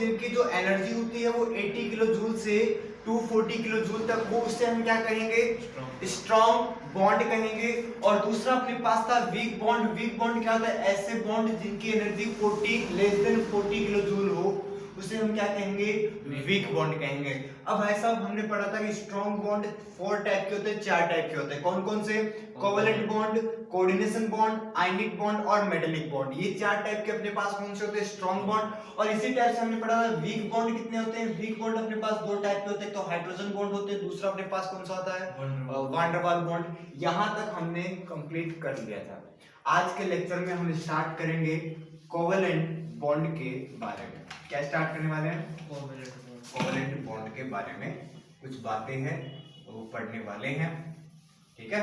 जिनकी जो एनर्जी होती है वो 80 किलो जूल से 240 किलो जूल तक हो, उससे हम क्या कहेंगे? स्ट्रॉन्ग बॉन्ड कहेंगे। और दूसरा अपने पास था वीक बॉन्ड। वीक बॉन्ड क्या होता है? ऐसे बॉन्ड जिनकी energy 40 less than 40 kilo joule हो, उसे हम क्या कहेंगे? वीक बॉन्ड कहेंगे। अब भाई साहब हमने पढ़ा था कि स्ट्रॉन्ग बॉन्ड 4 टाइप के होते हैं, 4 टाइप के होते हैं। कौन कौन से? Covalent bond, coordination bond, ionic bond और मेटालिक बॉन्ड। ये 4 टाइप के अपने पास कौन से होते हैं? Strong bond. और इसी टाइप से हमने पढ़ा था वीक बॉन्ड कितने होते हैं? वीक बॉन्ड अपने पास 2 टाइप के होते हैं, तो हाइड्रोजन बॉन्ड होते हैं, दूसरा अपने पास कौन सा होता है? Van der Waals bond. यहां तक हमने कंप्लीट कर लिया था। आज के लेक्चर में हम स्टार्ट करेंगे कोवेलेंट बॉन्ड के बारे में। क्या स्टार्ट करने वाले हैं? कोवेलेंट बॉन्ड के बारे में कुछ बातें हैं वो पढ़ने वाले हैं, ठीक है?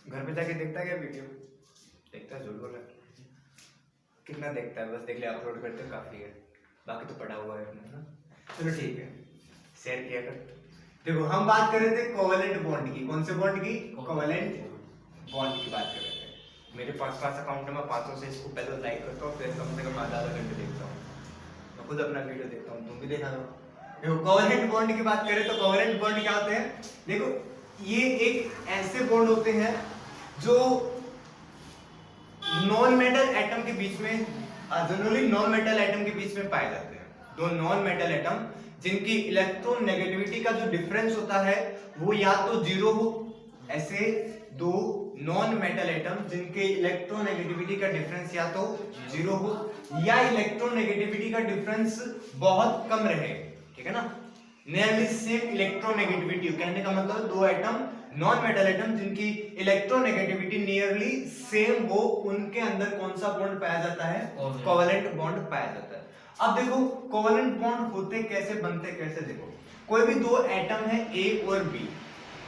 घर पे जाके देखता है क्या वीडियो? देखता है? झूठ बोल रहा है। कितना देखता है? बस देख ले, अपलोड करते हो काफी है, बाकी तो पढ़ा हुआ है अपने ना। चलो ठीक है, शेयर किया कर। देखो हम बात कर रहे थे कोवेलेंट बॉन्ड की। कौन से बॉन्ड की? कोवेलेंट बॉन्ड की बात कर रहे थे। मेरे पास अकाउंट में 500 से इसको पहले लाइक करता हूँ, फिर कम से कम आधा घंटे देखता हूँ। मैं खुद अपना वीडियो देखता हूँ, तुम भी देखा करो। देखो कोवेलेंट बॉन्ड की बात करें तो कोवेलेंट बॉन्ड क्या होते हैं? देखो ये एक ऐसे बॉन्ड होते हैं जो नॉन मेटल एटम के बीच में, जनरली नॉन मेटल एटम के बीच में पाए जाते हैं। दो नॉन मेटल एटम जिनकी इलेक्ट्रॉन नेगेटिविटी का जो डिफरेंस होता है वो या तो जीरो हो, ऐसे दो नॉन मेटल एटम जिनके इलेक्ट्रोनेगेटिविटी का डिफरेंस या तो जीरो हो या इलेक्ट्रोनेगेटिविटी का डिफरेंस बहुत कम रहे, ठीक है ना? नियरली सेम इलेक्ट्रोनेगेटिविटी, कहने का मतलब दो एटम नॉन मेटल एटम जिनकी इलेक्ट्रोनेगेटिविटी नियरली सेम हो, उनके अंदर कौन सा बॉन्ड पाया जाता है? कोवेलेंट बॉन्ड पाया जाता है। अब देखो कोवेलेंट बॉन्ड होते कैसे, बनते कैसे? देखो कोई भी दो एटम है ए और बी,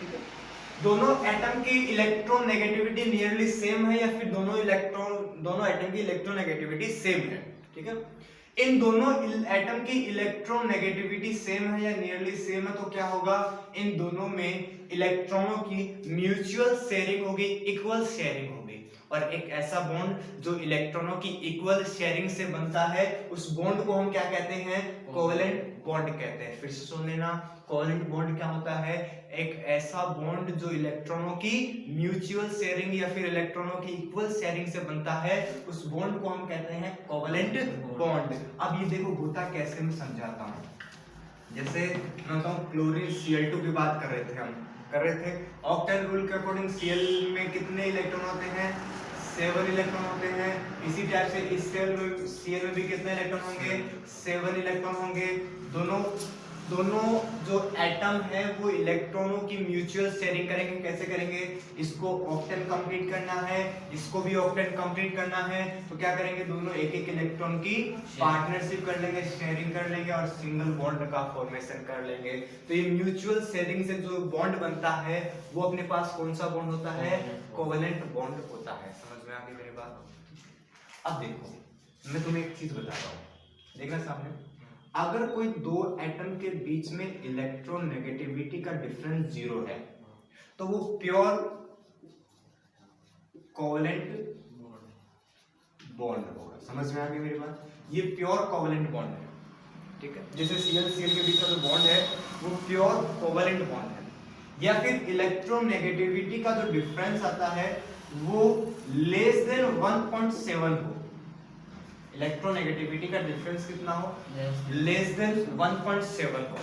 ठीक है? दोनों एटम की इलेक्ट्रॉन नेगेटिविटी नियरली सेम है या फिर दोनों एटम की इलेक्ट्रॉन नेगेटिविटी सेम है, ठीक है? इन दोनों एटम की इलेक्ट्रॉन नेगेटिविटी सेम है या नियरली सेम है, तो क्या होगा? इन दोनों में इलेक्ट्रॉनों की म्यूचुअल शेयरिंग होगी, इक्वल शेयरिंग होगी। और एक ऐसा बॉन्ड जो इलेक्ट्रॉनों की इक्वल शेयरिंग से बनता है, उस बॉन्ड को हम क्या कहते हैं? कोवेलेंट बॉन्ड कहते हैं। फिर से सुन लेना, कोवेलेंट बॉन्ड क्या होता है? एक ऐसा बॉन्ड जो इलेक्ट्रॉनों की म्यूचुअल शेयरिंग या फिर इलेक्ट्रॉनों की इक्वल शेयरिंग से बनता है, उस बॉन्ड को हम कहते हैं कोवेलेंट बॉन्ड। अब ये देखो होता कैसे, मैं समझाता हूँ। जैसे मैं बताऊँ, क्लोरीन Cl2 की बात कर रहे थे। ऑक्टेन रूल के अकॉर्डिंग Cl में कितने इलेक्ट्रॉन होते हैं? 7 इलेक्ट्रॉन होते हैं। इसी टाइप से इस Cl में भी कितने इलेक्ट्रॉन होंगे? 7 इलेक्ट्रॉन होंगे। दोनों जो एटम है वो इलेक्ट्रॉनों की म्यूचुअल शेयरिंग करेंगे। कैसे करेंगे? इसको ऑक्टेन कंप्लीट करना है, इसको भी ऑक्टेन कंप्लीट करना है, तो क्या करेंगे? दोनों एक एक इलेक्ट्रॉन की पार्टनरशिप कर लेंगे, शेयरिंग कर लेंगे और सिंगल बॉन्ड का फॉर्मेशन कर लेंगे। तो ये म्यूचुअल शेयरिंग से जो बॉन्ड बनता है वो अपने पास कौन सा बॉन्ड होता है? कोवेलेंट बॉन्ड होता है। समझ में आ गई मेरी बात? अब देखो मैं तुम्हें एक चीज बताता हूँ, देखना सामने। अगर कोई दो एटम के बीच में इलेक्ट्रॉन नेगेटिविटी का डिफरेंस जीरो है तो वो प्योर कोवेलेंट बॉन्ड होगा। समझ में आ गई मेरी बात? ये प्योर कोवेलेंट बॉन्ड है, ठीक है? जैसे Cl के बीच में जो बॉन्ड है वो प्योर कोवेलेंट बॉन्ड है। या फिर इलेक्ट्रॉन नेगेटिविटी का जो डिफरेंस आता है वो लेस देन 1.7 हो। इलेक्ट्रोनेगेटिविटी का डिफरेंस कितना हो? लेस देन 1.7 हो।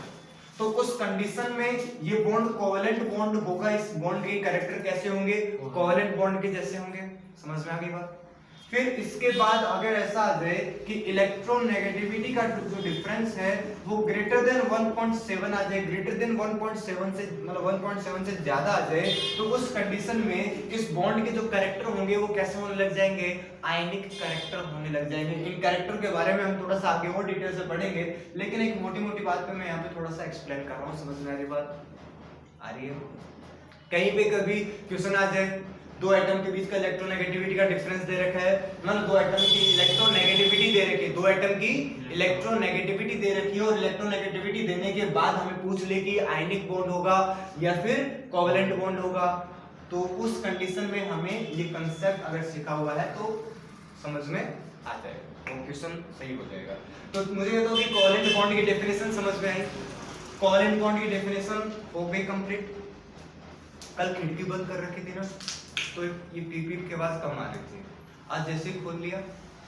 तो उस कंडीशन में ये बॉन्ड कोवेलेंट बॉन्ड होगा। इस बॉन्ड के कैरेक्टर कैसे होंगे? कोवेलेंट बॉन्ड के जैसे होंगे। समझ में आ गई बात? फिर इसके बाद अगर ऐसा आ जाए कि इलेक्ट्रॉन नेगेटिविटी का जो डिफरेंस है वो ग्रेटर देन 1.7 आ जाए, ग्रेटर देन 1.7 से मतलब 1.7 से ज्यादा आ जाए, तो उस कंडीशन में इस बॉन्ड के जो कैरेक्टर होंगे वो कैसे होने लग जाएंगे? आयनिक कैरेक्टर होने लग जाएंगे। इन कैरेक्टर के बारे में हम थोड़ा सा आगे और डिटेल से पढ़ेंगे, लेकिन एक मोटी मोटी बात पे मैं यहाँ पे थोड़ा सा एक्सप्लेन कर रहा हूँ। समझ में आ रही बात? आ रही है? कहीं पे कभी क्वेश्चन आ जाए, दो एटम के बीच का इलेक्ट्रोनेगेटिविटी का डिफरेंस दे रखा है, मतलब दो एटम की इलेक्ट्रोनेगेटिविटी दे रखी है, दो एटम की इलेक्ट्रोनेगेटिविटी दे रखी है और इलेक्ट्रोनेगेटिविटी देने के बाद हमें पूछ ले कि आयनिक बॉन्ड होगा या फिर कोवेलेंट बॉन्ड होगा, तो उस कंडीशन में हमें ये कांसेप्ट अगर सीखा हुआ है तो समझ में आ जाएगा। वो क्वेश्चन सही हो जाएगा। तो मुझे ये तो कि कोवेलेंट बॉन्ड की डेफिनेशन समझ में आई। कोवेलेंट बॉन्ड की डेफिनेशन हो गई कंप्लीट। कल खिड़की बंद कर रखी थी ना, तो ये पीप पीप के आवाज कम आ रही थी। आज जैसे ही खोल लिया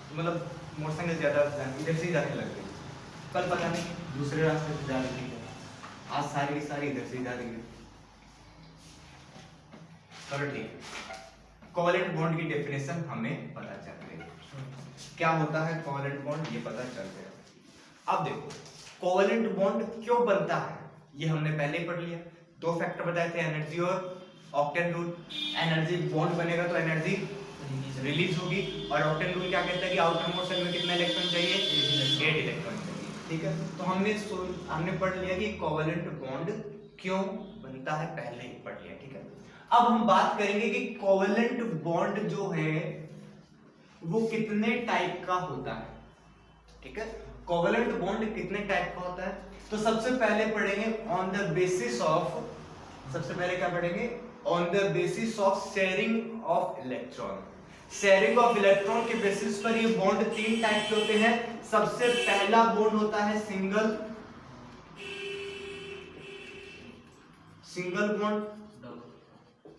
मतलब मोटरसाइकिल ज्यादा इधर से ही जाने लग गई। कल पता नहीं दूसरे रास्ते से जा रही थी, आज सारी की सारी इधर से ही जा रही है। चलो ठीक, कोवेलेंट बॉन्ड की डेफिनेशन हमें पता चल गई। क्या होता है कोवेलेंट बॉन्ड ये पता चल गया। अब देखो कोवेलेंट बॉन्ड क्यों बनता है ये हमने पहले ही पढ़ लिया। दो फैक्टर बताए थे, एनर्जी और ऑक्टेन रूल। एनर्जी बॉन्ड बनेगा तो एनर्जी रिलीज होगी, और ऑक्टेन रूल क्या कहता है कि आउटर मोस्ट शेल में कितना इलेक्ट्रॉन चाहिए, 8 इलेक्ट्रॉन चाहिए। ठीक है, तो हमने पढ़ लिया कि कोवेलेंट बॉन्ड क्यों बनता है, पहले ही पढ़ लिया। ठीक है, अब हम बात करेंगे कि कोवेलेंट बॉन्ड जो है वो कितने टाइप का होता है। ठीक है, कोवेलेंट बॉन्ड कितने टाइप का होता है, तो सबसे पहले पढ़ेंगे ऑन द बेसिस ऑफ, सबसे पहले क्या पढ़ेंगे, on the basis of sharing of electron. Sharing of electron के बेसिस पर ये बॉन्ड 3 टाइप के होते हैं। सबसे पहला बॉन्ड होता है सिंगल बॉन्ड,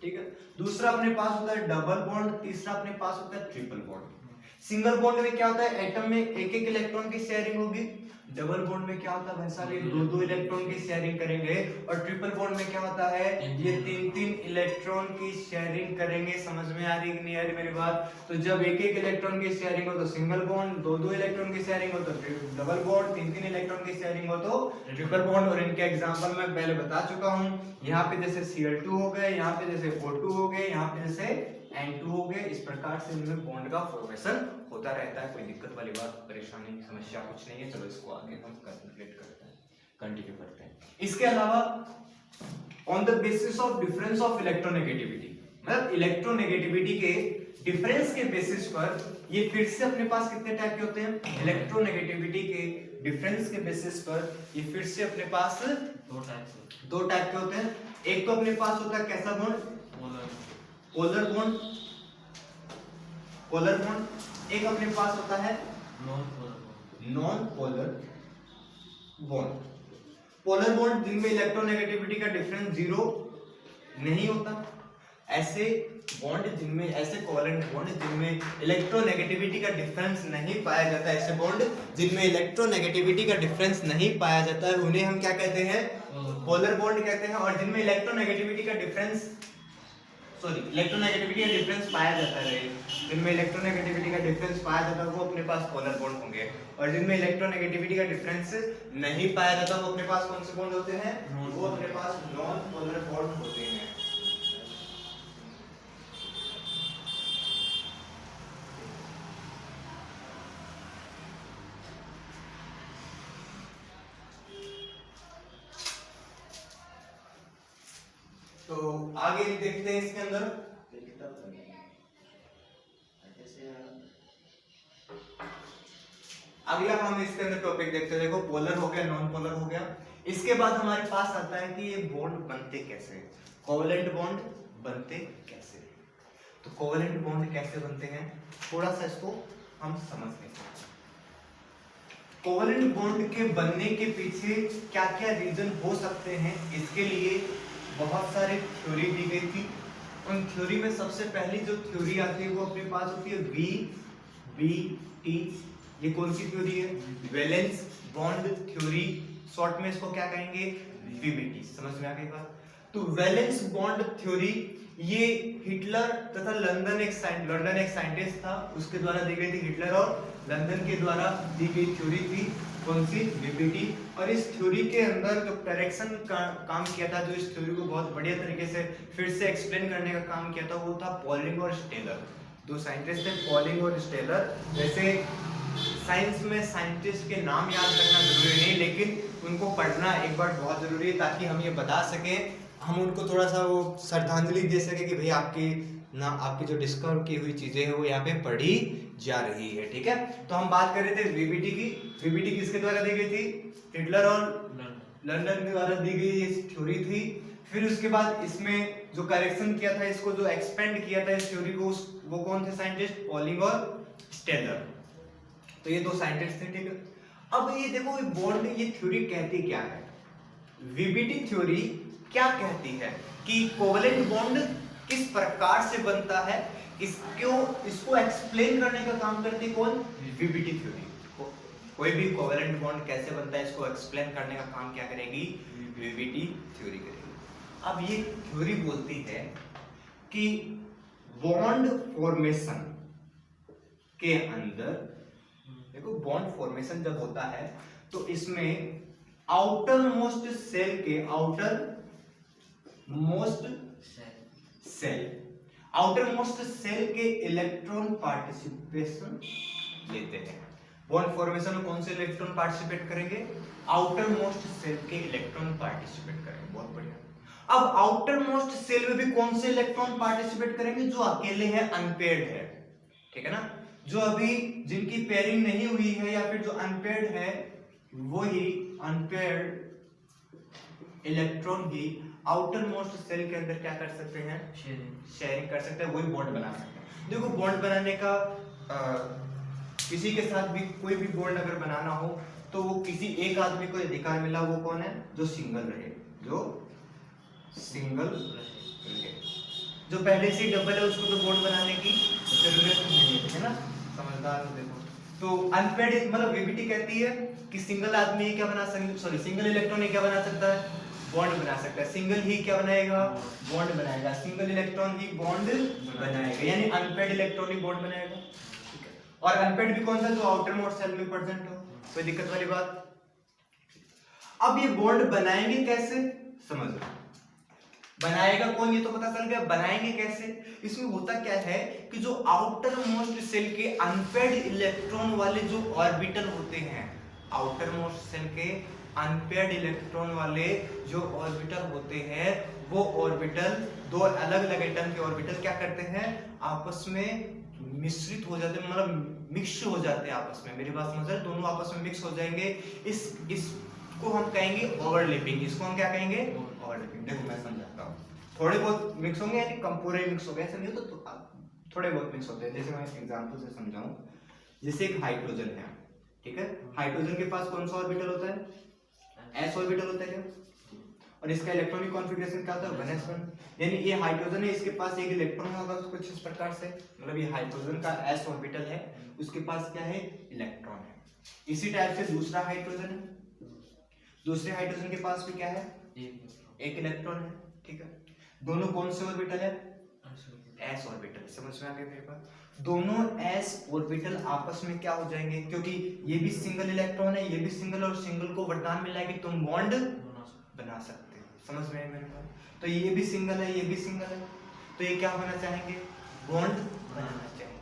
ठीक है। दूसरा अपने पास होता है डबल बॉन्ड, तीसरा अपने पास होता है ट्रिपल बॉन्ड। सिंगल बॉन्ड में क्या होता है, एटम में एक एक इलेक्ट्रॉन की शेयरिंग होगी। डबल बॉन्ड में क्या होता है भाई साहब, ये दो दो इलेक्ट्रॉन की शेयरिंग करेंगे। और ट्रिपल बॉन्ड में क्या होता है, ये तीन तीन इलेक्ट्रॉन की शेयरिंग करेंगे। समझ में आ रही कि नहीं आ रही मेरी बात। तो जब एक एक इलेक्ट्रॉन की शेयरिंग हो तो सिंगल बॉन्ड, दो दो इलेक्ट्रॉन की शेयरिंग हो तो डबल बॉन्ड, तीन तीन इलेक्ट्रॉन की शेयरिंग हो तो ट्रिपल बॉन्ड। और इनके एग्जांपल मैं पहले बता चुका हूं। यहाँ पे जैसे Cl2 हो गए, यहाँ पे जैसे O2 हो गए, यहाँ पे जैसे N2 हो गए। इस प्रकार से इनमें बॉन्ड का फॉर्मेशन होता रहता है। कोई दिक्कत वाली बात, परेशानी, समस्या कुछ नहीं है। चलो इसको आगे हम कंप्लीट करते हैं, कंटिन्यू करते हैं। इसके अलावा on the basis of difference of electronegativity, मतलब इलेक्ट्रोनेगेटिविटी के डिफरेंस के बेसिस पर ये फिर से अपने पास कितने टाइप के होते हैं, इलेक्ट्रोनेगेटिविटी के डिफरेंस के बेसिस पर ये फिर से अपने पास दो टाइप के होते हैं। एक तो अपने पास होता है कैसा bond, polar bond, polar bond. एक अपने पास होता है non polar bond. Polar bond जिनमें इलेक्ट्रोनेगेटिविटी का डिफरेंस 0 नहीं होता। ऐसे बॉन्ड जिनमें, ऐसे कोवेलेंट बॉन्ड जिनमें इलेक्ट्रोनेगेटिविटी का डिफरेंस नहीं पाया जाता, ऐसे बॉन्ड जिनमें इलेक्ट्रोनेगेटिविटी का डिफरेंस नहीं पाया जाता है, उन्हें हम क्या कहते हैं, पोलर बॉन्ड कहते हैं। और जिनमें इलेक्ट्रोनेगेटिविटी का डिफरेंस, इलेक्ट्रोनेगेटिविटी का डिफरेंस पाया जाता है, जिनमें इलेक्ट्रोनेगेटिविटी का डिफरेंस पाया जाता है वो अपने पास पोलर बॉन्ड होंगे। और जिनमें इलेक्ट्रोनेगेटिविटी का डिफरेंस नहीं पाया जाता वो अपने पास कौन से बॉन्ड होते हैं, वो अपने पास नॉन पोलर बॉन्ड होते हैं। तो आगे देखते हैं इसके अंदर। अगला हम इसके अंदर टॉपिक देखते हैं। देखो पोलर हो गया, नॉन पोलर हो गया। इसके बाद हमारे पास आता है कि ये बॉन्ड बनते कैसे, कोवेलेंट बॉन्ड बनते कैसे। तो कोवेलेंट बॉन्ड कैसे बनते हैं थोड़ा सा इसको हम समझ लेते हैं। कोवेलेंट बॉन्ड के बनने के पीछे क्या क्या रीजन हो सकते हैं, इसके लिए बहुत सारे थ्योरी दी गई थी। उन थ्योरी में सबसे पहली जो थ्योरी आती है वो अपने पास होती है VBT। ये कौन सी थ्योरी है, वैलेंस बॉन्ड थ्योरी। शॉर्ट में इसको क्या कहेंगे, VBT। समझ में आ गई बात। तो वैलेंस बॉन्ड थ्योरी ये हिटलर तथा लंदन एक साइंटिस्ट था, उसके द्वारा दी गई थी। हिटलर और लंदन के द्वारा दी गई थ्योरी थी कौन सी, VBT। और इस थ्योरी के अंदर जो करेक्शन का काम किया था, जो इस थ्योरी को बहुत बढ़िया तरीके से फिर से एक्सप्लेन करने का काम किया था, वो था पॉलिंग और स्टेलर। दो साइंटिस्ट थे, पॉलिंग और स्टेलर। वैसे साइंस में साइंटिस्ट के नाम याद रखना जरूरी नहीं, लेकिन उनको पढ़ना एक बार बहुत जरूरी है, ताकि हम ये बता सकें, हम उनको थोड़ा सा वो श्रद्धांजलि दे सके कि भाई आपकी जो डिस्कवर की हुई चीजें हैं वो यहाँ पे पढ़ी जा रही है। ठीक है, तो हम बात कर रहे थे VBT की। VBT किसके द्वारा दी गई थी, हिटलर और लंदन के द्वारा दी गई थ्योरी थी। फिर उसके बाद इसमें जो करेक्शन किया था, इसको जो एक्सपेंड किया था इस थ्योरी को, वो कौन थे साइंटिस्ट, पॉलिंग और स्टेलर। तो ये दो साइंटिस्ट थे, ठीक है। अब ये देखो बॉन्ड, ये थ्योरी कहती क्या है, वीबीटी थ्योरी क्या कहती है कि कोवलेंट बॉन्ड किस प्रकार से बनता है, इसको एक्सप्लेन करने का काम करती है कौन, वीबीटी थ्योरी। कोई भी कोवलेंट बॉन्ड कैसे बनता है इसको एक्सप्लेन करने का काम क्या करेगी, वीबीटी थ्योरी करेगी। अब ये थ्योरी बोलती है कि बॉन्ड फॉर्मेशन के अंदर, देखो बॉन्ड फॉर्मेशन जब होता है तो इसमें आउटर मोस्ट सेल के, आउटर मोस्ट सेल के इलेक्ट्रॉन पार्टिसिपेशन लेते हैं। बॉन्ड फॉर्मेशन में कौन से इलेक्ट्रॉन पार्टिसिपेट करेंगे, आउटर मोस्ट सेल के इलेक्ट्रॉन पार्टिसिपेट करेंगे। बहुत बढ़िया। अब आउटर मोस्ट सेल में भी कौन से इलेक्ट्रॉन पार्टिसिपेट करेंगे, जो अकेले हैं, अनपेयर्ड है, ठीक है ना, जो अभी जिनकी पेयरिंग नहीं हुई है या फिर जो अनपेयर्ड है, वही अनपेयर्ड इलेक्ट्रॉन ही आउटर मोस्ट सेल के अंदर क्या कर सकते हैं, शेयरिंग कर सकते हैं, वही बॉन्ड बना सकते हैं। देखो बॉन्ड बनाने का किसी के साथ भी कोई भी बॉन्ड अगर बनाना हो तो वो किसी एक आदमी को अधिकार मिला, वो कौन है, जो सिंगल रहे, जो पहले से डबल है उसको तो बॉन्ड बनाने की जरूरत नहीं है ना, समझदार हो। देखो तो अनपेयर्ड मतलब वीबीटी कहती है कि सिंगल आदमी ही क्या बना सकता, सॉरी सिंगल इलेक्ट्रॉन ही क्या बना सकता है, बॉन्ड बना सकता है। सिंगल ही क्या बनाएगा, बॉन्ड बनाएगा। सिंगल इलेक्ट्रॉन ही बॉन्ड बनाएगा, यानी अनपेयर्ड इलेक्ट्रॉन ही बॉन्ड बनाएगा, ठीक है। और अनपेयर्ड भी कौन सा, जो आउटर मोस्ट सेल में प्रेजेंट हो, कोई दिक्कत वाली बात। अब ये बॉन्ड बनाएंगे कैसे, समझो, बनाएगा कौन ये तो पता चल गया, बनाएंगे कैसे। इसमें होता क्या है कि जो आउटर मोस्ट सेल के अनपेयर्ड इलेक्ट्रॉन वाले जो ऑर्बिटल होते हैं, आउटर मोस्ट सेल के अनपेयर्ड इलेक्ट्रॉन वाले जो ऑर्बिटल होते हैं, वो ऑर्बिटल दो अलग अलग एटम के ऑर्बिटल क्या करते हैं, आपस में मिश्रित हो जाते हैं, मतलब मिक्स हो जाते हैं आपस में। मेरी बात समझ रहे, दोनों आपस में मिक्स हो जाएंगे। इसको हम कहेंगे ओवरलैपिंग। इसको हम क्या कहेंगे, ओवरलैपिंग। देखो मैं समझाता हूँ, थोड़े बहुत मिक्स होंगे, यानी कम पूरे मिक्स हो गए ऐसा नहीं हो, तो थोड़े बहुत मिक्स होते हैं। जैसे मैं एग्जांपल से समझाऊं, जैसे एक हाइड्रोजन है, ठीक है, हाइड्रोजन के पास कौन सा ऑर्बिटल होता है, एस ऑर्बिटल होता है क्या, और इसका इलेक्ट्रॉनिक कॉन्फ़िगरेशन क्या होता है, 1s1। यानी ये हाइड्रोजन है, इसके पास एक इलेक्ट्रॉन होगा कुछ इस प्रकार से, मतलब ये हाइड्रोजन का s ऑर्बिटल है, उसके पास क्या है, इलेक्ट्रॉन है। इसी टाइप से दूसरा हाइड्रोजन है, दूसरे हाइड्रोजन के पास भी क्या है, एक इलेक्ट्रॉन है, ठीक है। दोनों कौन से ऑर्बिटल है, s ऑर्बिटल। समझ में आ गया मेरे पास, दोनों s ऑर्बिटल आपस में क्या हो जाएंगे, क्योंकि ये भी सिंगल इलेक्ट्रॉन है, ये भी सिंगल, और सिंगल को वरदान मिला है कि तुम बॉन्ड बना सकते हो। समझ में आया मेरे पास, तो ये भी सिंगल है, ये भी सिंगल है, तो ये क्या होना चाहेंगे, बॉन्ड बनाना चाहेंगे।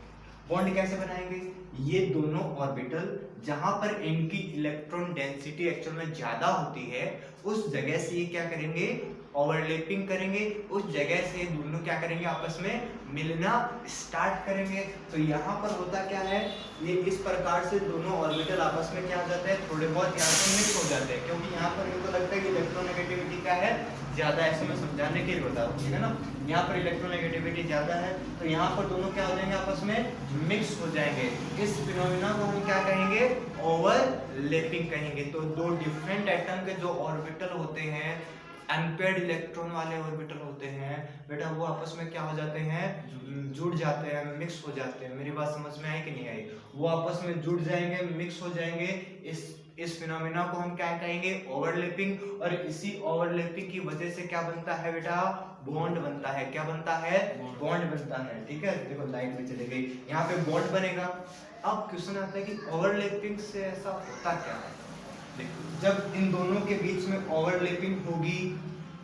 बॉन्ड कैसे बनाएंगे, ये दोनों ऑर्बिटल जहां पर इनकी इलेक्ट्रॉन डेंसिटी एक्चुअल में ज्यादा होती है, उस जगह से ये क्या करेंगे, ओवरलैपिंग करेंगे, उस जगह से दोनों क्या करेंगे, आपस में मिलना स्टार्ट करेंगे। तो यहाँ पर होता क्या है, ये इस प्रकार से दोनों ऑर्बिटल आपस में क्या हो जाते हैं, थोड़े बहुत यहाँ पर मिक्स हो जाते हैं, क्योंकि यहाँ पर इनको लगता है कि इलेक्ट्रोनेगेटिविटी क्या है, ज्यादा। ऐसे में समझाने के लिए बता रहा हूँ, ठीक है ना, यहाँ पर इलेक्ट्रोनेगेटिविटी ज्यादा है, तो यहाँ पर दोनों क्या हो जाएंगे, आपस में मिक्स हो जाएंगे। इस फिनोमेना को हम क्या कहेंगे, ओवरलैपिंग कहेंगे। तो दो डिफरेंट एटम के जो ऑर्बिटल होते हैं, अनपेयर्ड इलेक्ट्रॉन वाले ऑर्बिटल होते हैं बेटा, वो आपस में क्या हो जाते हैं, जुड़ जाते हैं, मिक्स हो जाते हैं। मेरी बात समझ में आई कि नहीं आई, वो आपस में जुड़ जाएंगे, मिक्स हो जाएंगे। इस फिनोमेना को हम क्या कहेंगे, ओवरलैपिंग। और इसी ओवरलैपिंग की वजह से क्या बनता है बेटा, बॉन्ड बनता है। क्या बनता है, बॉन्ड बनता है, ठीक है। देखो लाइट भी चली गई, यहाँ पे बॉन्ड बनेगा। अब क्वेश्चन आता है कि ओवरलैपिंग से ऐसा होता क्या है। देखो जब इन दोनों के बीच में ओवरलैपिंग होगी,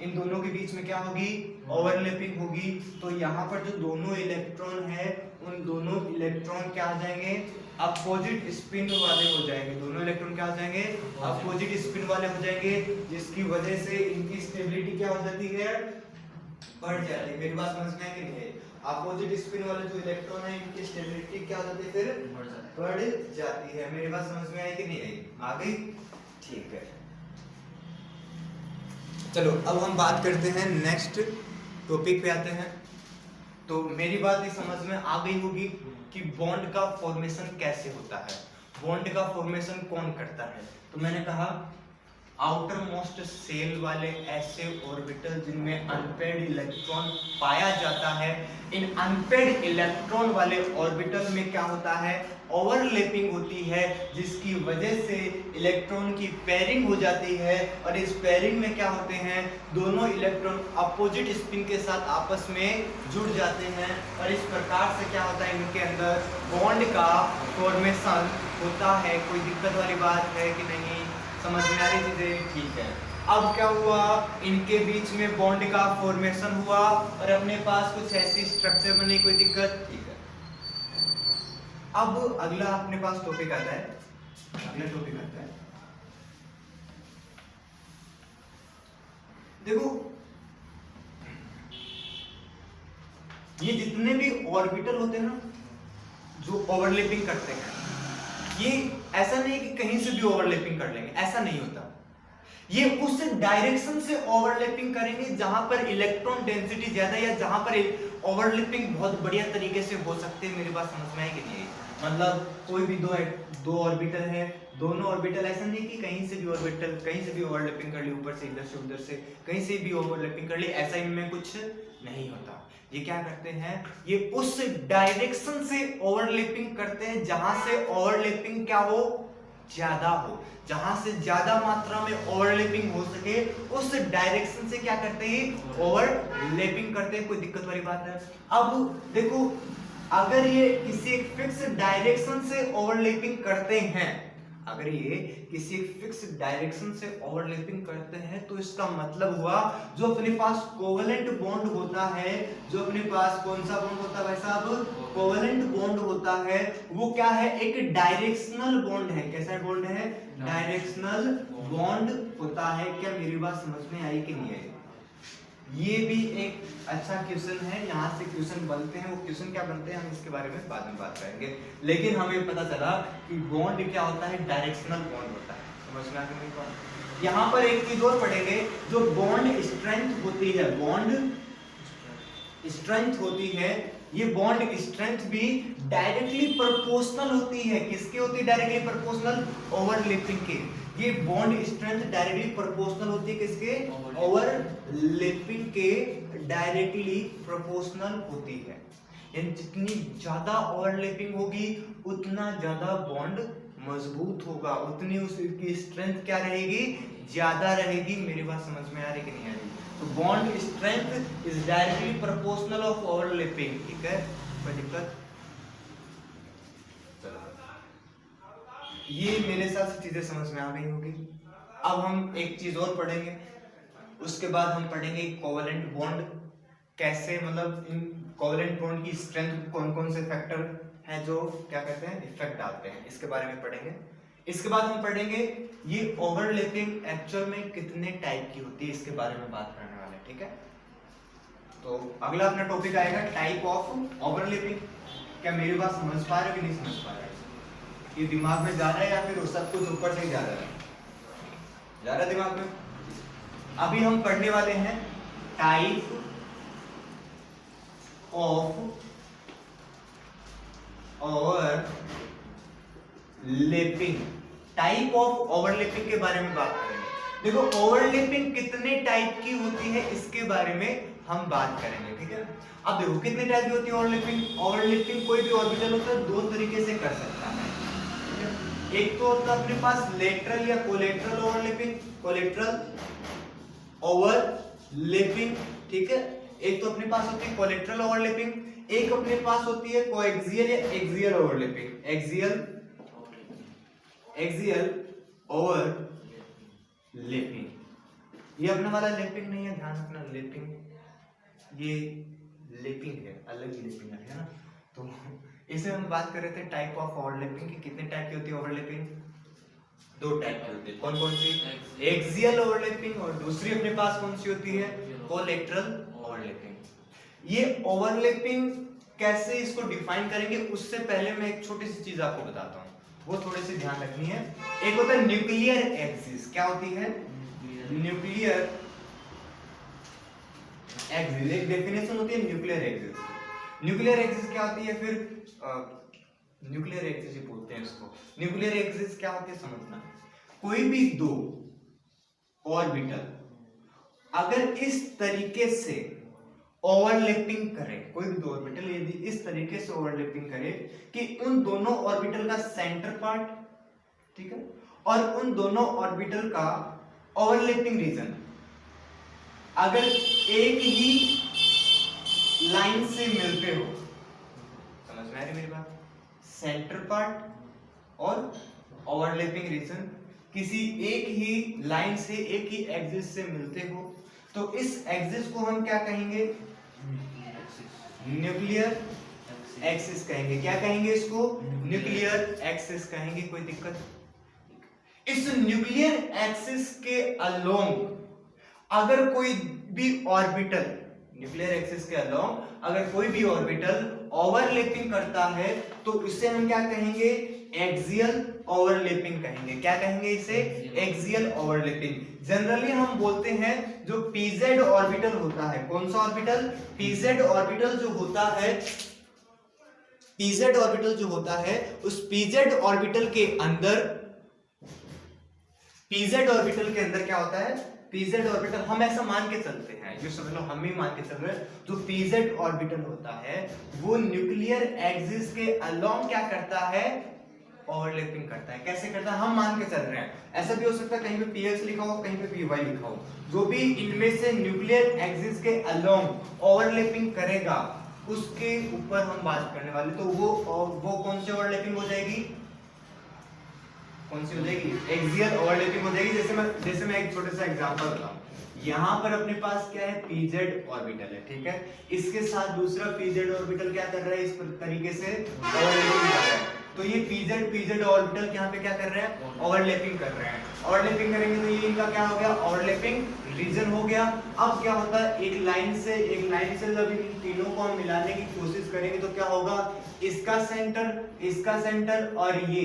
इन दोनों के बीच में क्या होगी, ओवरलैपिंग होगी, तो यहाँ पर जो दोनों इलेक्ट्रॉन है, उन दोनों इलेक्ट्रॉन क्या आ जाएंगे, अपोजिट स्पिन वाले हो जाएंगे। दोनों इलेक्ट्रॉन क्या हो जाएंगे, अपोजिट स्पिन वाले हो जाएंगे, जिसकी वजह से इनकी स्टेबिलिटी क्या हो जाती है, बढ़ जाती है। मेरी बात समझ में है कि नहीं है, अपोजिट स्पिन वाले जो इलेक्ट्रॉन है, इनकी स्टेबिलिटी क्या हो जाती है, फिर बढ़ जाती है। मेरी बात समझ में आई कि नहीं आई, आ गई, ठीक है। चलो अब हम बात करते हैं, नेक्स्ट टॉपिक पे आते हैं। तो मेरी बात ये समझ में आ गई होगी कि बॉन्ड का फॉर्मेशन कैसे होता है। बॉन्ड का फॉर्मेशन कौन करता है? तो मैंने कहा आउटर मोस्ट सेल वाले ऐसे ऑर्बिटल जिनमें अनपेड इलेक्ट्रॉन पाया जाता है, इन अनपेड इलेक्ट्रॉन वाले ऑर्बिटल में क्या होता है, ओवरलैपिंग होती है, जिसकी वजह से इलेक्ट्रॉन की पेयरिंग हो जाती है, और इस पेयरिंग में क्या होते हैं, दोनों इलेक्ट्रॉन अपोजिट स्पिन के साथ आपस में जुड़ जाते हैं, और इस प्रकार से क्या होता है, इनके अंदर बॉन्ड का फॉर्मेशन होता है। कोई दिक्कत वाली बात है कि नहीं? समझ में आ रही चीजें? ठीक है। अब क्या हुआ, इनके बीच में बॉन्ड का फॉर्मेशन हुआ और अपने पास कुछ ऐसी स्ट्रक्चर बनी, कोई दिक्कत? ठीक है। अब अगला अपने पास टॉपिक आता है, अगला टॉपिक आता है, देखो ये जितने भी ऑर्बिटल होते हैं ना जो ओवरलैपिंग करते हैं, ये ऐसा नहीं कि कहीं से भी ओवरलैपिंग कर लेंगे, ऐसा नहीं होता। ये उस डायरेक्शन से ओवरलैपिंग करेंगे जहां पर इलेक्ट्रॉन डेंसिटी ज्यादा या जहां पर ओवरलैपिंग बहुत बढ़िया तरीके से हो सकते हैं। मेरी बात समझ में आई कि नहीं? मतलब कोई भी दो ऑर्बिटल है, दोनों ऑर्बिटल ऐसा नहीं कि कहीं से भी ऑर्बिटल कहीं से भी ओवरलैपिंग कर ली, ऊपर से इधर से उधर से कहीं से भी ओवरलैपिंग कर ली, ऐसा इनमें कुछ नहीं होता। ये क्या करते हैं, ये उस डायरेक्शन से ओवरलैपिंग करते हैं जहां से ओवरलैपिंग क्या हो, ज्यादा हो, जहां से ज्यादा मात्रा में ओवरलैपिंग हो सके उस डायरेक्शन से क्या करते हैं, ओवरलैपिंग करते हैं। कोई दिक्कत वाली बात है? अब देखो, अगर ये किसी एक फिक्स डायरेक्शन से ओवरलैपिंग करते हैं, अगर ये किसी फिक्स डायरेक्शन से ओवरलैपिंग करते हैं, तो इसका मतलब हुआ जो अपने पास कोवेलेंट बॉन्ड होता है, जो अपने पास कौन सा बॉन्ड होता है भाई साहब, कोवेलेंट बॉन्ड होता है, वो क्या है, एक डायरेक्शनल बॉन्ड है। कैसा बॉन्ड है? डायरेक्शनल बॉन्ड होता है। क्या मेरी बात समझ में आई कि नहीं आई? ये भी एक अच्छा क्वेश्चन है, यहाँ से क्वेश्चन बनते हैं, वो क्वेश्चन क्या बनते हैं हम इसके बारे में बाद में बात करेंगे, लेकिन हमें पता चला कि बॉन्ड क्या होता है, डायरेक्शनल बॉन्ड होता है। समझ में आ गया? यहाँ पर एक चीज और पढ़ेंगे, जो बॉन्ड स्ट्रेंथ होती है, बॉन्ड स्ट्रेंथ होती है, ये बॉन्ड स्ट्रेंथ भी डायरेक्टली प्रोपोर्शनल होती है। किसके होती है डायरेक्टली प्रोपोर्शनल? ओवरलैपिंग के। ये बॉन्ड स्ट्रेंथ डायरेक्टली प्रोपोर्शनल होती है किसके? ओवरलैपिंग के डायरेक्टली प्रोपोर्शनल होती है। यानी जितनी ज्यादा ओवरलैपिंग होगी उतना ज्यादा बॉन्ड मजबूत होगा, उतनी उसकी स्ट्रेंथ क्या रहेगी, ज्यादा रहेगी। मेरी बात समझ में आ रही कि नहीं आ रही? तो bond strength is directly proportional of overlapping. ठीक है, कोई दिक्कत? ये मेरे साथ चीजें समझ में आ गई होगी। अब हम एक चीज और पढ़ेंगे, उसके बाद हम पढ़ेंगे कोवेलेंट बॉन्ड कैसे, मतलब इन कोवेलेंट बॉन्ड की स्ट्रेंथ कौन कौन से फैक्टर हैं जो क्या कहते हैं, इफेक्ट डालते हैं, इसके बारे में पढ़ेंगे। इसके बाद हम पढ़ेंगे ये ओवरलैपिंग एक्चुअल में कितने टाइप की होती है, इसके बारे में बात करने वाले। ठीक है, तो अगला अपना टॉपिक आएगा टाइप ऑफ ओवरलैपिंग। क्या मेरी बात समझ पा रहे हो कि नहीं समझ पा रहे? ये दिमाग में जा रहा है या फिर सब कुछ ऊपर से ही जा रहा है? जा रहा है दिमाग में? अभी हम पढ़ने वाले हैं type of overlapping. Type of overlapping के बारे में बात करेंगे। देखो ओवरलैपिंग कितने टाइप की होती है इसके बारे में हम बात करेंगे। ठीक है, अब देखो कितने टाइप की होती है ओवरलैपिंग। ओवरलैपिंग कोई भी ऑर्बिटल होता है दो तरीके से कर सकता है। एक तो होता है अपने पास लेटरल या कोलेटरल ओवरलैपिंग, कोलेटरल ओवरलैपिंग। ठीक है, एक तो अपने पास होती है कोलेटरल ओवरलैपिंग, एक अपने पास होती है कोएक्सियल या एक्सियल ओवरलैपिंग। एक्सियल ओवरलैपिंग, ये अपने वाला लैपिंग नहीं है, ध्यान रखना। लैपिंग ये लैपिंग है, अलग ही लैपिंग है ना। तो इसे हम बात कर रहे थे टाइप ऑफ ओवरलैपिंग की। कितने टाइप की होती है ओवरलैपिंग? दो टाइप की होती है। कौन कौन सी? एक्सियल ओवरलैपिंग, और दूसरी अपने पास कौन सी होती है? Collateral overlapping. ये ओवरलैपिंग कैसे इसको डिफाइन करेंगे उससे पहले मैं एक छोटी सी चीज आपको बताता हूँ, वो थोड़ी सी ध्यान रखनी है। एक होता है न्यूक्लियर एक्सिस। क्या होती है? Nuclear axis. एक डेफिनेशन होती है न्यूक्लियर एक्सिस। न्यूक्लियर एक्सिस क्या होती है? फिर न्यूक्लियर एक्सिस ही बोलते हैं इसको। न्यूक्लियर एक्सिस क्या होती है समझना, कोई भी दो ऑर्बिटल अगर इस तरीके से ओवरलैपिंग करे, कोई भी दो ऑर्बिटल यदि इस तरीके से ओवरलैपिंग करे कि उन दोनों ऑर्बिटल का सेंटर पार्ट, ठीक है, और उन दोनों ऑर्बिटल का ओवरलैपिंग रीजन अगर एक ही लाइन से मिलते हो, समझ में आ रही मेरी बात, सेंटर पार्ट और ओवरलैपिंग रीजन किसी एक ही लाइन से एक ही एक्सिस से मिलते हो, तो इस एक्सिस को हम क्या कहेंगे, न्यूक्लियर एक्सिस कहेंगे। क्या कहेंगे इसको, न्यूक्लियर एक्सिस कहेंगे। कोई दिक्कत, इस न्यूक्लियर एक्सिस के अलोंग अगर कोई भी ऑर्बिटल, न्यूक्लियर एक्सिस के अलोंग अगर कोई भी ऑर्बिटल ओवरलैपिंग करता है तो इसे हम क्या कहेंगे, एक्सियल ओवरलैपिंग कहेंगे। क्या कहेंगे इसे, एक्सियल ओवरलैपिंग। जनरली हम बोलते हैं जो pz ऑर्बिटल होता है, कौन सा ऑर्बिटल, pz ऑर्बिटल जो होता है, pz ऑर्बिटल जो होता है उस pz ऑर्बिटल के अंदर, pz ऑर्बिटल के अंदर क्या होता है, pz ऑर्बिटल हम ऐसा मान के चलते हैं, ये समझ लो हम ही मान के चल रहे हैं, जो pz ऑर्बिटल होता है वो न्यूक्लियर एक्सिस के अलोंग क्या करता है, ओवरलैपिंग करता है। कैसे करता है, हम मान के चल रहे हैं, ऐसा भी हो सकता है कहीं पे px लिखा हो कहीं पे py लिखा हो, जो भी इनमें से न्यूक्लियर एक्सिस के अलोंग ओवरलैपिंग करेगा उसके ऊपर हम बात करने वाले। तो वो कौन सी ओवरलैपिंग हो जाएगी, कौन सी हो जाएगी, एक्सियल ओवरलैपिंग हो जाएगी। जैसे मैं एक छोटा सा एग्जांपल बताऊं, यहाँ पर अपने पास क्या है, pz ऑर्बिटल है, ठीक है, इसके साथ दूसरा pz ऑर्बिटल क्या कर रहा है, इस तरीके से ओवरलैपिंग कर रहा है, तो ये pz ऑर्बिटल यहाँ पे क्या कर रहे हैं, ओवरलैपिंग कर रहे हैं। ओवरलैपिंग करेंगे तो ये इनका क्या हो गया, ओवरलैपिंग रीजन हो गया। अब क्या होता है, एक लाइन से जब इन तीनों को हम मिलाने की कोशिश करेंगे तो क्या होगा, इसका सेंटर और ये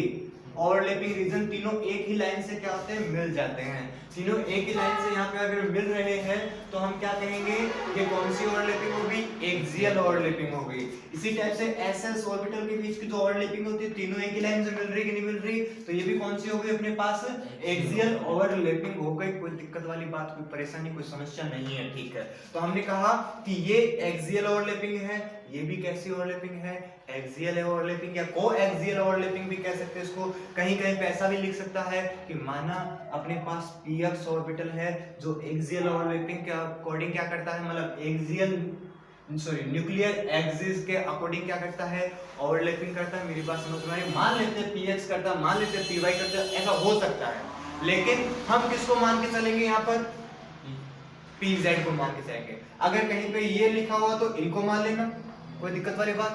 ओवरलैपिंग रीजन तीनों एक ही लाइन से क्या होते हैं, मिल जाते हैं। तीनों एक ही लाइन से यहाँ पे अगर मिल रहे हैं तो हम क्या कहेंगे, ये कौन सी ओवरलैपिंग होगी, एक्सियल ओवरलैपिंग हो गई। इसी टाइप से एस ऑर्बिटल के बीच की जो ओवरलैपिंग होती है, तीनों एक ही लाइन से मिल रही कि नहीं मिल रही, तो ये भी कौन सी हो गई अपने पास, एक्सियल ओवरलैपिंग हो गई। कोई दिक्कत वाली बात, कोई परेशानी, कोई समस्या नहीं है, ठीक है। तो हमने कहा कि ये एक्सियल ओवरलैपिंग है, ये भी कैसी ओवरलैपिंग है, एक्सियल ओवरलैपिंग या को-एक्सियल ओवरलैपिंग भी कह सकते हैं इसको। कहीं कहीं पे ऐसा भी लिख सकता है कि माना अपने पास px ऑर्बिटल है जो एक्सियल ओवरलैपिंग के अकॉर्डिंग क्या करता है, मतलब न्यूक्लियर एक्सिस के अकॉर्डिंग क्या करता है, ओवरलैपिंग करता है। मेरी बात समझ में आ रही है, मान लेते हैं px करता है, मान लेते हैं py करता है, ऐसा हो सकता है, लेकिन हम किसको मान के चलेंगे, यहाँ पर pz को मान के चलेंगे। अगर कहीं पे ये लिखा हुआ तो इनको मान लेना, कोई दिक्कत वाली बात।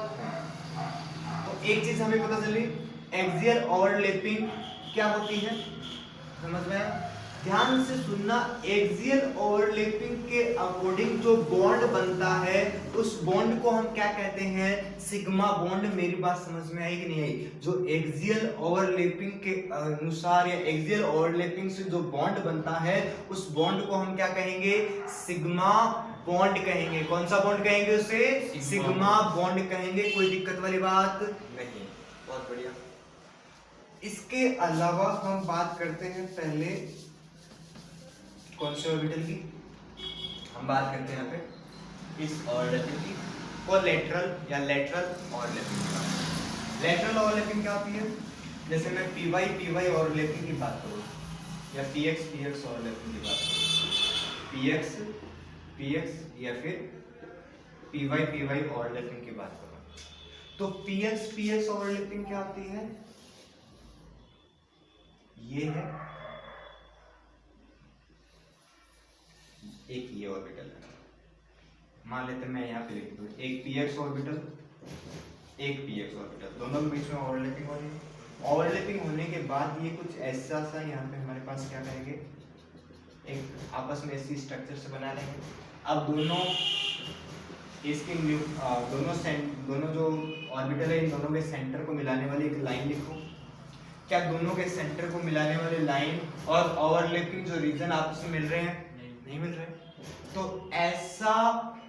तो एक चीज हमें पता चली, एक्सियल ओवरलैपिंग क्या होती है, समझ में आया, ध्यान से सुनना। एक्सियल ओवरलैपिंग के अकॉर्डिंग जो बॉन्ड बनता है उस बॉन्ड को हम क्या कहते हैं, सिग्मा बॉन्ड। मेरी बात समझ में आई कि नहीं आई, जो एक्सियल ओवरलैपिंग के अनुसार या एक्सियल ओवरलैपिंग से जो बॉन्ड बनता है उस बॉन्ड को हम क्या कहेंगे, सिग्मा बॉन्ड कहेंगे। कौन सा बॉन्ड कहेंगे उसे, सिग्मा बॉन्ड कहेंगे। कोई दिक्कत वाली बात नहीं, बहुत बढ़िया। इसके अलावा हम बात करते हैं पहले कौन से ऑर्बिटल की, हम बात करते हैं यहाँ पे इस ऑर्बिटल की, कोलैटरल या लेटरल ओवरलैपिंग। लेटरल ओवरलैपिंग क्या होती है, जैसे मैं py ओवरलैपिंग की बात करूँ या px ओवरलैपिंग की बात करूँ, px या फिर py ओवरलैपिंग की बात करूँ, तो px ओवरलैपिंग क्या होती है, ये है एक ये ऑर्बिटल है, मान लेते हैं मैं यहाँ पे लिख दूँ एक px ऑर्बिटल, एक px ऑर्बिटल, दोनों के बीच में ओवरलैपिंग हो रही है। ओवरलैपिंग होने के बाद ये कुछ ऐसा सा यहाँ पे हमारे पास क्या करेंगे, एक आपस में ऐसी स्ट्रक्चर से बना लेंगे। अब दोनों इसके दोनों जो ऑर्बिटल है इन दोनों के सेंटर को मिलाने वाली एक लाइन लिखो। क्या दोनों के सेंटर को मिलाने वाली लाइन और ओवरलैपिंग जो रीजन आपस में मिल रहे हैं, नहीं मिल रहे, तो ऐसा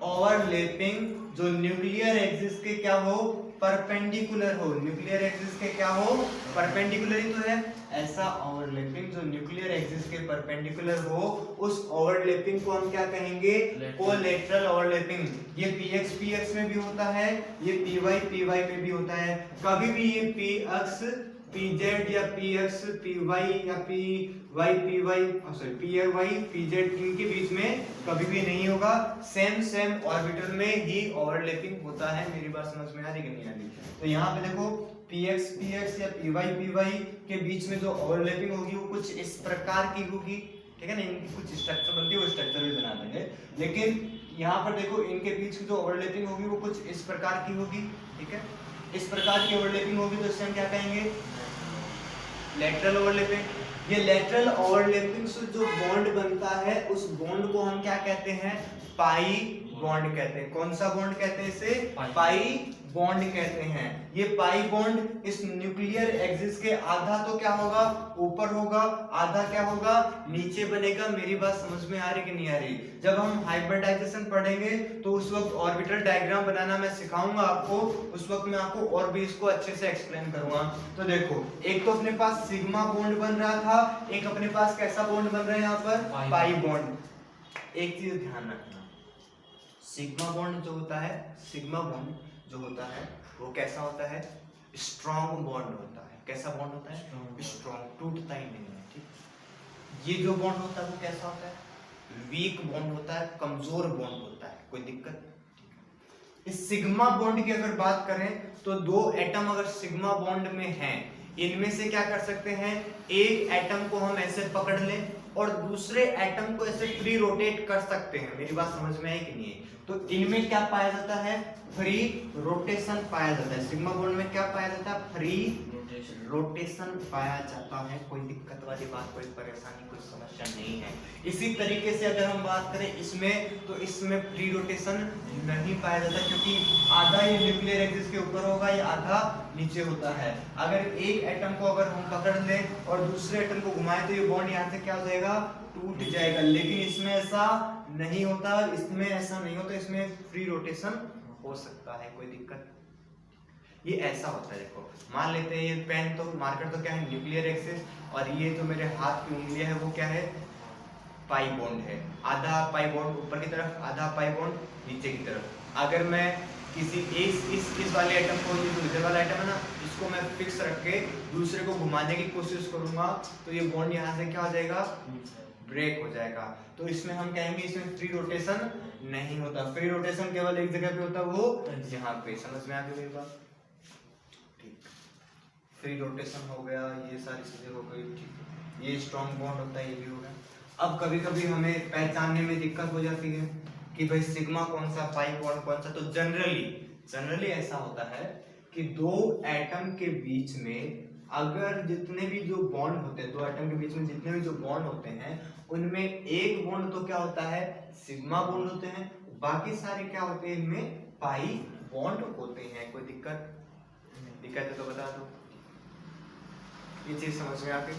ओवरलैपिंग जो न्यूक्लियर एक्सिस के क्या हो, परपेंडिकुलर हो, न्यूक्लियर एक्सिस के क्या हो, परपेंडिकुलर ही तो है। ऐसा ओवरलैपिंग जो न्यूक्लियर एक्सिस के परपेंडिकुलर हो, उस ओवरलैपिंग को हम क्या कहेंगे, कोलैटरल ओवरलैपिंग। ये px px में भी होता है, ये py py में भी होता है। कभी भी ये px pz या px py या py pz इनके बीच में कभी भी नहीं होगा। सेम ऑर्बिटल में ही ओवरलैपिंग होता है। मेरी बात समझ में आ रही कि नहीं आ रही? तो यहाँ पे देखो px या py के बीच में जो ओवरलैपिंग होगी वो कुछ इस प्रकार की होगी, ठीक है ना। इनकी कुछ स्ट्रक्चर बनती है, वो स्ट्रक्चर भी बना देंगे। लेकिन यहाँ पर देखो इनके बीच की जो ओवरलैपिंग होगी वो कुछ इस प्रकार की होगी, ठीक है। इस प्रकार की ओवरलैपिंग होगी तो इससे हम क्या कहेंगे, लेटरल ओवरलैपिंग। ये लेटरल ओवरलैपिंग से जो बॉन्ड बनता है उस बॉन्ड को हम क्या कहते हैं, पाई बॉन्ड कहते हैं। कौन सा बॉन्ड कहते हैं इसे, पाई बॉन्ड कहते हैं। ये पाई बॉन्ड इस न्यूक्लियर एक्सिस के आधा तो क्या होगा, ऊपर होगा, आधा क्या होगा, नीचे बनेगा। मेरी बात समझ में आ रही कि नहीं आ रही? जब हम हाइब्रिडाइजेशन पढ़ेंगे तो उस वक्त ऑर्बिटल डायग्राम बनाना मैं सिखाऊंगा आपको, उस वक्त मैं आपको और भी इसको अच्छे से एक्सप्लेन करूंगा। तो देखो एक तो अपने पास सिग्मा बॉन्ड बन रहा था, एक अपने पास कैसा बॉन्ड बन रहा है यहाँ पर, पाई बॉन्ड। एक चीज ध्यान रखना, सिग्मा बॉन्ड जो होता है, सिग्मा बॉन्ड जो होता है वो कैसा होता है, स्ट्रॉन्ग बॉन्ड होता है। कैसा बॉन्ड होता है, स्ट्रॉन्ग, टूटता ही नहीं है, ठीक। ये जो बॉन्ड होता है वो कैसा होता है, वीक बॉन्ड होता है, कमजोर बॉन्ड होता है, कोई दिक्कत। इस सिग्मा बॉन्ड की अगर बात करें तो दो एटम अगर सिग्मा बॉन्ड में हैं, इनमें से क्या कर सकते हैं, एक एटम को हम ऐसे पकड़ लें और दूसरे एटम को ऐसे फ्री रोटेट कर सकते हैं। मेरी बात समझ में आई कि नहीं? तो इनमें क्या पाया जाता है, फ्री रोटेशन पाया जाता है। सिग्मा बॉन्ड में क्या पाया जाता है, फ्री रोटेशन पाया जाता है। कोई दिक्कत वाली बात, कोई परेशानी, कोई समस्या नहीं है। इसी तरीके से अगर हम बात करें इसमें, तो इसमें फ्री रोटेशन नहीं पाया जाता, क्योंकि आधा ये न्यूक्लियर एक्सिस के ऊपर होगा, या आधा नीचे होता है। अगर एक एटम को अगर हम पकड़ लें और दूसरे एटम को घुमाएं तो ये बॉन्ड यहाँ से क्या हो जाएगा, टूट जाएगा। लेकिन इसमें ऐसा नहीं होता, इसमें ऐसा नहीं होता, इसमें फ्री रोटेशन हो सकता है, कोई दिक्कत। ये ऐसा होता है, देखो मान लेते हैं ये पेन तो मार्कर तो क्या है, न्यूक्लियर एक्सिस, और ये जो मेरे हाथ की उंगलियां है वो क्या है, पाई बॉन्ड है। आधा पाई बॉन्ड ऊपर की तरफ, आधा पाई बॉन्ड नीचे की तरफ। अगर मैं किसी इस वाले आइटम को, ये जो इधर वाला आइटम है ना, इसको मैं फिक्स रख के दूसरे को घुमाने की कोशिश करूंगा तो ये बॉन्ड यहाँ से क्या हो जाएगा, ब्रेक हो जाएगा। तो इसमें हम कहेंगे इसमें फ्री रोटेशन नहीं होता। फ्री रोटेशन केवल एक जगह पे होता है, वो यहाँ पे। समझ में आ गई मेरी बात? ठीक, फ्री रोटेशन हो गया, ये सारी चीजें हो गई, ठीक। ये स्ट्रॉन्ग बॉन्ड होता है, ये भी हो गया। अब कभी कभी हमें पहचानने में दिक्कत हो जाती है कि भाई सिग्मा कौन सा, पाई बॉन्ड कौन सा। तो जनरली ऐसा होता है कि दो एटम के बीच में अगर जितने भी जो बॉन्ड होते हैं, दो एटम के बीच में जितने भी जो बॉन्ड होते हैं, उनमें एक बॉन्ड तो क्या होता है, सिग्मा बॉन्ड होते हैं, बाकी सारे क्या होते हैं, इनमें पाई बॉन्ड होते हैं। कोई दिक्कत है तो बता दो। ये चीज समझ में आके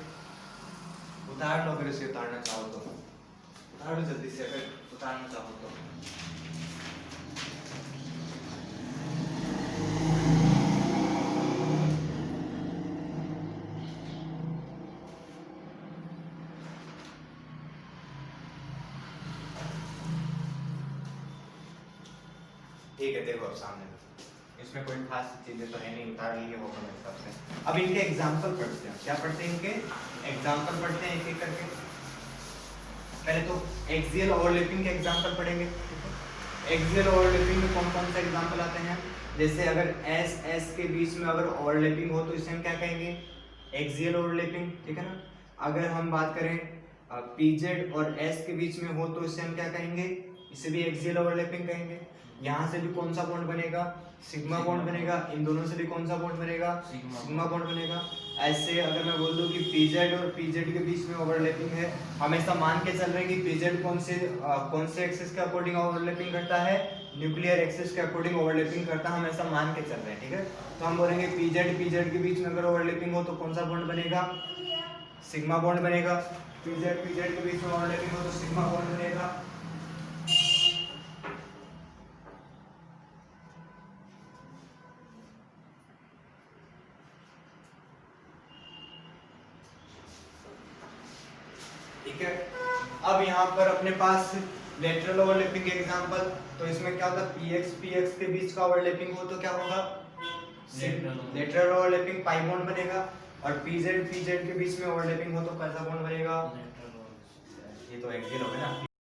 उतार लो, अगर इसे उतारना चाहो तो उतार लो जल्दी से, अगर उतारना चाहो तो। ठीक है, देखो अब सामने इसमें कोई खास चीजें तो है नहीं, उतार लिए होगा मेरे हिसाब से। अब इनके एग्जांपल पढ़ते हैं। क्या पढ़ते हैं, इनके एग्जांपल पढ़ते हैं एक एक करके। पहले तो एक्सियल ओवरलैपिंग के एग्जांपल पढ़ेंगे। एक्सियल ओवरलैपिंग में कौन कौन से एग्जांपल आते हैं, जैसे अगर एस एस के बीच में अगर ओवरलैपिंग हो तो इसे हम क्या कहेंगे, एक्सियल ओवरलैपिंग, ठीक है ना। अगर हम बात करें पीजेड और एस के बीच में हो तो इसे हम क्या कहेंगे, इसे भी एक्सियल ओवरलैपिंग कहेंगे। यहाँ से भी कौन सा बॉन्ड बनेगा, सिग्मा बॉन्ड बनेगा। इन दोनों से भी कौन सा बॉन्ड बनेगा, सिग्मा बॉन्ड बनेगा। ऐसे अगर मैं बोल दूं कि पीजेड और पीजेड के बीच में ओवरलैपिंग है, हमेशा मान के चल रहे हैं कि पीजेड कौन से एक्सिस के अकॉर्डिंग ओवरलैपिंग करता है, न्यूक्लियर एक्सिस के अकॉर्डिंग ओवरलैपिंग करता है, हम ऐसा मान के चल रहे हैं, ठीक है। तो हम बोलेंगे पीजेड के बीच में अगर ओवरलैपिंग हो तो कौन सा बॉन्ड बनेगा, सिग्मा बॉन्ड बनेगा। पीजेड के बीच में ओवरलैपिंग हो तो सिग्मा बॉन्ड बनेगा। ठीक है। अब यहाँ पर अपने पास लेटरल ओवरलैपिंग एग्जांपल, तो इसमें क्या होता है px के बीच का ओवरलैपिंग हो तो क्या होगा, लेटरल ओवरलैपिंग पाई बॉन्ड बनेगा, और pz के बीच में ओवरलैपिंग हो तो कैसा बॉन्ड बनेगा, ये तो एक्सियल हो गया ना।